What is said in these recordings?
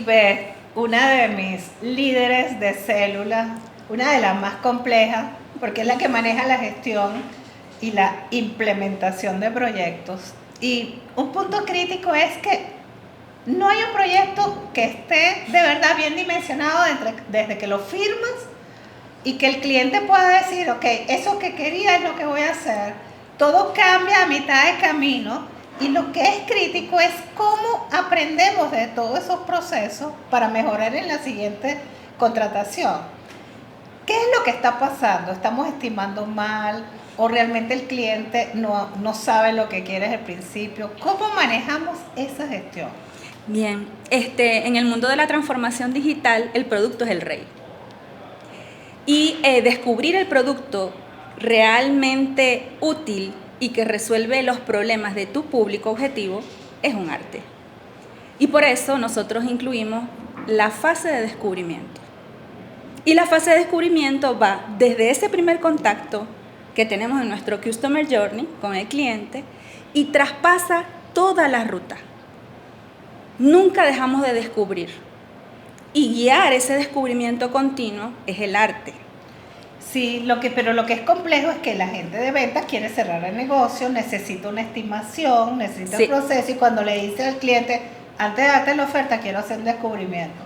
Lisbeth, una de mis líderes de célula, una de las más complejas, porque es la que maneja la gestión y la implementación de proyectos. Y un punto crítico es que no hay un proyecto que esté de verdad bien dimensionado desde que lo firmas y que el cliente pueda decir, ok, eso que quería es lo que voy a hacer. Todo cambia a mitad de camino y lo que es crítico es cómo aprendemos de todos esos procesos para mejorar en la siguiente contratación. ¿Qué es lo que está pasando? ¿Estamos estimando mal o realmente el cliente no sabe lo que quiere desde el principio? ¿Cómo manejamos esa gestión? Bien, en el mundo de la transformación digital, el producto es el rey. Y descubrir el producto realmente útil y que resuelve los problemas de tu público objetivo es un arte. Y por eso nosotros incluimos la fase de descubrimiento. Y la fase de descubrimiento va desde ese primer contacto que tenemos en nuestro Customer Journey con el cliente y traspasa toda la ruta. Nunca dejamos de descubrir. Y guiar ese descubrimiento continuo es el arte. Sí, pero lo que es complejo es que la gente de ventas quiere cerrar el negocio, necesita una estimación, necesita un proceso y cuando le dice al cliente, antes de darte la oferta quiero hacer un descubrimiento.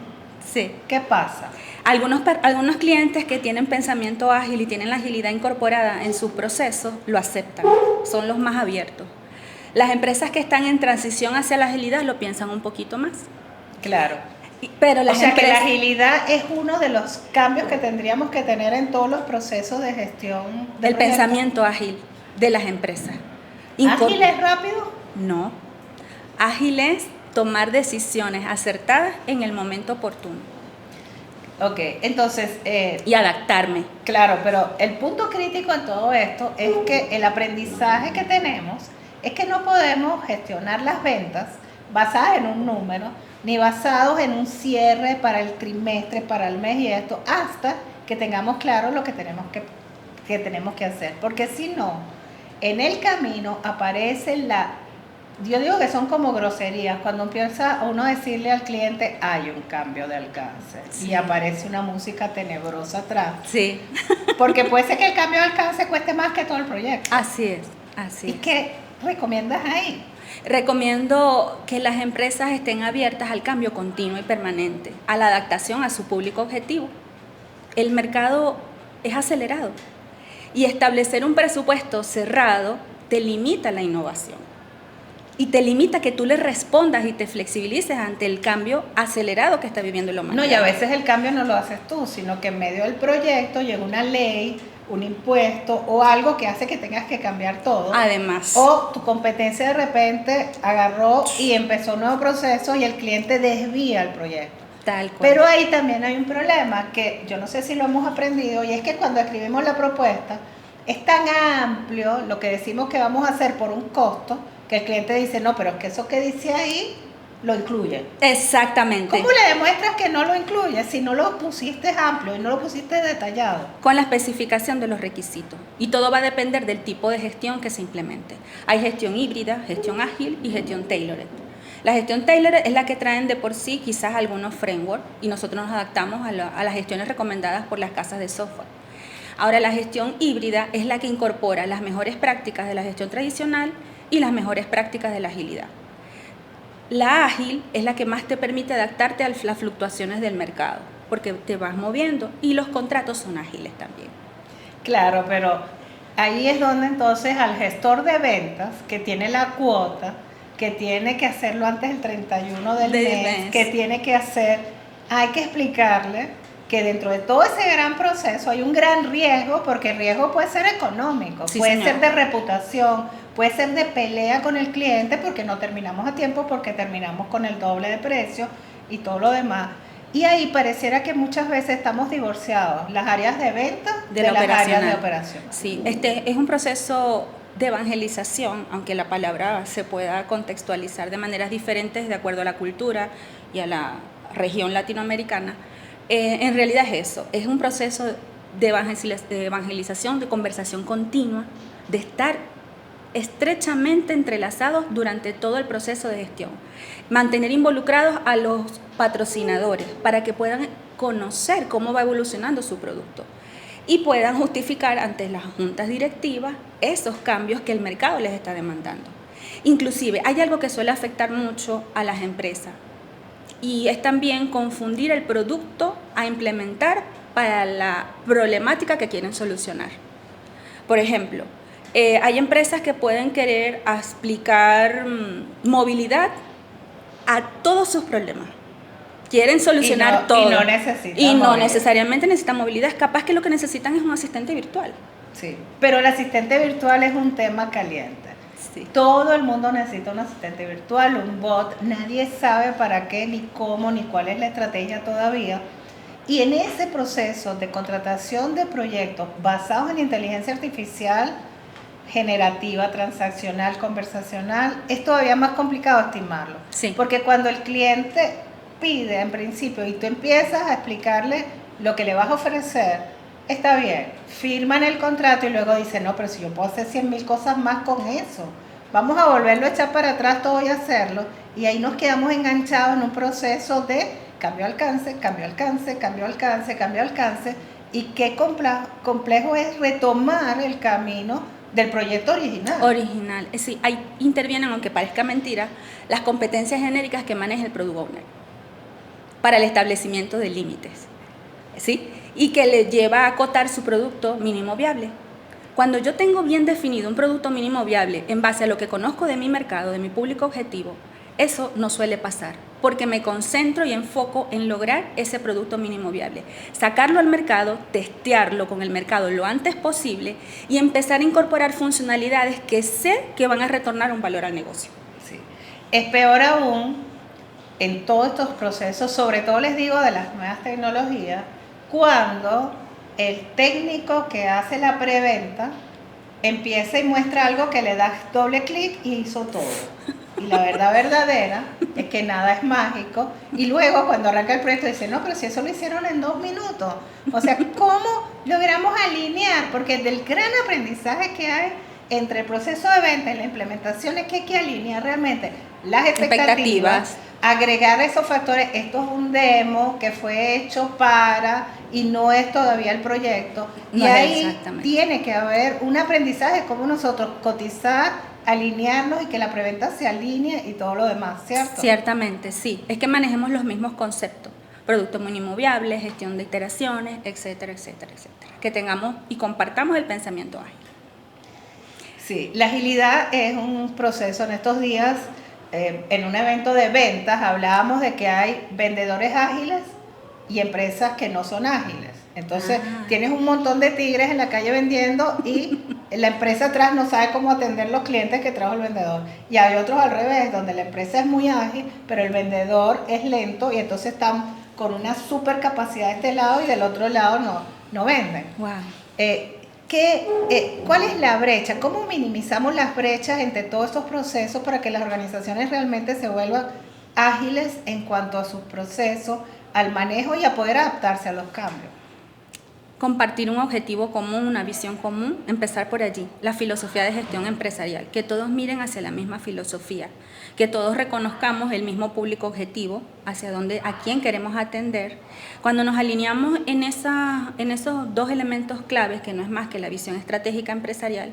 Sí. ¿Qué pasa? Algunos clientes que tienen pensamiento ágil y tienen la agilidad incorporada en sus procesos lo aceptan, son los más abiertos. Las empresas que están en transición hacia la agilidad lo piensan un poquito más. Claro. Pero que la agilidad es uno de los cambios que tendríamos que tener en todos los procesos de gestión. El pensamiento ágil de las empresas. ¿Ágil es rápido? No. Ágil es tomar decisiones acertadas en el momento oportuno. Ok, entonces... y adaptarme. Claro, pero el punto crítico en todo esto es que el aprendizaje que tenemos es que no podemos gestionar las ventas basadas en un número, ni basados en un cierre para el trimestre, para el mes y esto, hasta que tengamos claro lo que tenemos que hacer. Porque si no, en el camino aparece yo digo que son como groserías, cuando empieza uno a decirle al cliente, hay un cambio de alcance, sí, y aparece una música tenebrosa atrás. Sí. Porque puede ser que el cambio de alcance cueste más que todo el proyecto. Así es, así es. ¿Y qué recomiendas ahí? Recomiendo que las empresas estén abiertas al cambio continuo y permanente, a la adaptación a su público objetivo. El mercado es acelerado y establecer un presupuesto cerrado te limita la innovación y te limita que tú le respondas y te flexibilices ante el cambio acelerado que está viviendo la humanidad. No, y a veces el cambio no lo haces tú, sino que en medio del proyecto llega una ley, un impuesto o algo que hace que tengas que cambiar todo. Además. O tu competencia de repente agarró y empezó un nuevo proceso y el cliente desvía el proyecto. Tal cual. Pero ahí también hay un problema que yo no sé si lo hemos aprendido y es que cuando escribimos la propuesta es tan amplio lo que decimos que vamos a hacer por un costo que el cliente dice, no, pero es que eso que dice ahí lo incluye. Exactamente. ¿Cómo le demuestras que no lo incluye si no lo pusiste amplio y no lo pusiste detallado? Con la especificación de los requisitos. Y todo va a depender del tipo de gestión que se implemente. Hay gestión híbrida, gestión ágil y gestión tailored. La gestión tailored es la que traen de por sí quizás algunos frameworks y nosotros nos adaptamos a las gestiones recomendadas por las casas de software. Ahora, la gestión híbrida es la que incorpora las mejores prácticas de la gestión tradicional y las mejores prácticas de la agilidad. La ágil es la que más te permite adaptarte a las fluctuaciones del mercado, porque te vas moviendo y los contratos son ágiles también. Claro, pero ahí es donde entonces al gestor de ventas, que tiene la cuota, que tiene que hacerlo antes del 31 del mes, que tiene que hacer, hay que explicarle que dentro de todo ese gran proceso hay un gran riesgo, porque el riesgo puede ser económico, sí, puede ser de reputación, puede ser de pelea con el cliente porque no terminamos a tiempo, porque terminamos con el doble de precio y todo lo demás. Y ahí pareciera que muchas veces estamos divorciados, las áreas de venta de las áreas de operación. Sí, es un proceso de evangelización, aunque la palabra se pueda contextualizar de maneras diferentes de acuerdo a la cultura y a la región latinoamericana. En realidad es eso, es un proceso de evangelización, de conversación continua, de estar estrechamente entrelazados durante todo el proceso de gestión. Mantener involucrados a los patrocinadores para que puedan conocer cómo va evolucionando su producto y puedan justificar ante las juntas directivas esos cambios que el mercado les está demandando. Inclusive, hay algo que suele afectar mucho a las empresas y es también confundir el producto a implementar para la problemática que quieren solucionar. Por ejemplo, hay empresas que pueden querer aplicar movilidad a todos sus problemas. Quieren solucionar todo. Y no necesariamente necesitan movilidad. Capaz que lo que necesitan es un asistente virtual. Sí, pero el asistente virtual es un tema caliente. Sí. Todo el mundo necesita un asistente virtual, un bot. Nadie sabe para qué, ni cómo, ni cuál es la estrategia todavía. Y en ese proceso de contratación de proyectos basados en inteligencia artificial, generativa, transaccional, conversacional, es todavía más complicado estimarlo. Sí. Porque cuando el cliente pide en principio y tú empiezas a explicarle lo que le vas a ofrecer, está bien, firman el contrato y luego dicen, no, pero si yo puedo hacer 100,000 cosas más con eso, vamos a volverlo a echar para atrás todo y hacerlo, y ahí nos quedamos enganchados en un proceso de cambio de alcance, cambio de alcance, cambio de alcance, cambio de alcance, y qué complejo es retomar el camino del proyecto original. Sí, ahí intervienen, aunque parezca mentira, las competencias genéricas que maneja el Product Owner para el establecimiento de límites, ¿sí? Y que le lleva a acotar su producto mínimo viable. Cuando yo tengo bien definido un producto mínimo viable en base a lo que conozco de mi mercado, de mi público objetivo, eso no suele pasar, porque me concentro y enfoco en lograr ese producto mínimo viable, sacarlo al mercado, testearlo con el mercado lo antes posible y empezar a incorporar funcionalidades que sé que van a retornar un valor al negocio. Sí. Es peor aún en todos estos procesos, sobre todo les digo de las nuevas tecnologías, cuando el técnico que hace la preventa empieza y muestra algo que le das doble clic y hizo todo. Y la verdad verdadera es que nada es mágico. Y luego cuando arranca el proyecto dice, no, pero si eso lo hicieron en 2 minutos. O sea, ¿cómo logramos alinear? Porque del gran aprendizaje que hay entre el proceso de venta y la implementación es que hay que alinear realmente las expectativas, agregar esos factores. Esto es un demo que fue hecho para y no es todavía el proyecto. Y ahí tiene que haber un aprendizaje como nosotros cotizar, alinearnos y que la preventa se alinee y todo lo demás, ¿cierto? Ciertamente, sí. Es que manejemos los mismos conceptos. Producto mínimo viable, gestión de iteraciones, etcétera, etcétera, etcétera. Que tengamos y compartamos el pensamiento ágil. Sí, la agilidad es un proceso. En estos días, en un evento de ventas, hablábamos de que hay vendedores ágiles y empresas que no son ágiles. Entonces, tienes un montón de tigres en la calle vendiendo y la empresa atrás no sabe cómo atender los clientes que trajo el vendedor. Y hay otros al revés, donde la empresa es muy ágil, pero el vendedor es lento y entonces están con una super capacidad de este lado y del otro lado no venden. Wow. ¿Cuál es la brecha? ¿Cómo minimizamos las brechas entre todos estos procesos para que las organizaciones realmente se vuelvan ágiles en cuanto a sus procesos, al manejo y a poder adaptarse a los cambios? Compartir un objetivo común, una visión común, empezar por allí, la filosofía de gestión empresarial, que todos miren hacia la misma filosofía, que todos reconozcamos el mismo público objetivo, a quién queremos atender. Cuando nos alineamos en esos 2 elementos claves, que no es más que la visión estratégica empresarial,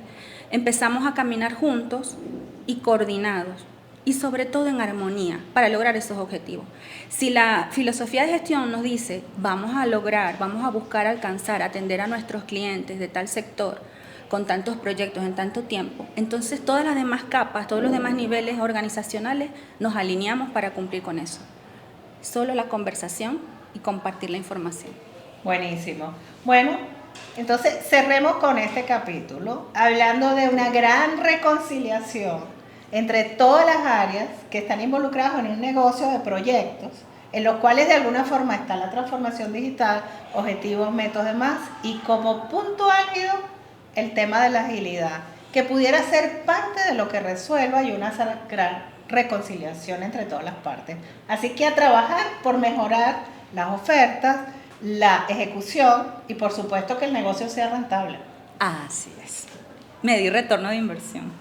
empezamos a caminar juntos y coordinados, y sobre todo en armonía para lograr esos objetivos. Si la filosofía de gestión nos dice vamos a buscar alcanzar, atender a nuestros clientes de tal sector con tantos proyectos en tanto tiempo, entonces todas las demás capas, todos los demás niveles organizacionales nos alineamos para cumplir con eso. Solo la conversación y compartir la información. Buenísimo. Bueno, entonces cerremos con este capítulo hablando de una gran reconciliación entre todas las áreas que están involucradas en un negocio de proyectos, en los cuales de alguna forma está la transformación digital, objetivos, métodos, demás, y como punto álgido el tema de la agilidad, que pudiera ser parte de lo que resuelva y una gran reconciliación entre todas las partes. Así que a trabajar por mejorar las ofertas, la ejecución y por supuesto que el negocio sea rentable. Así es. Medir retorno de inversión.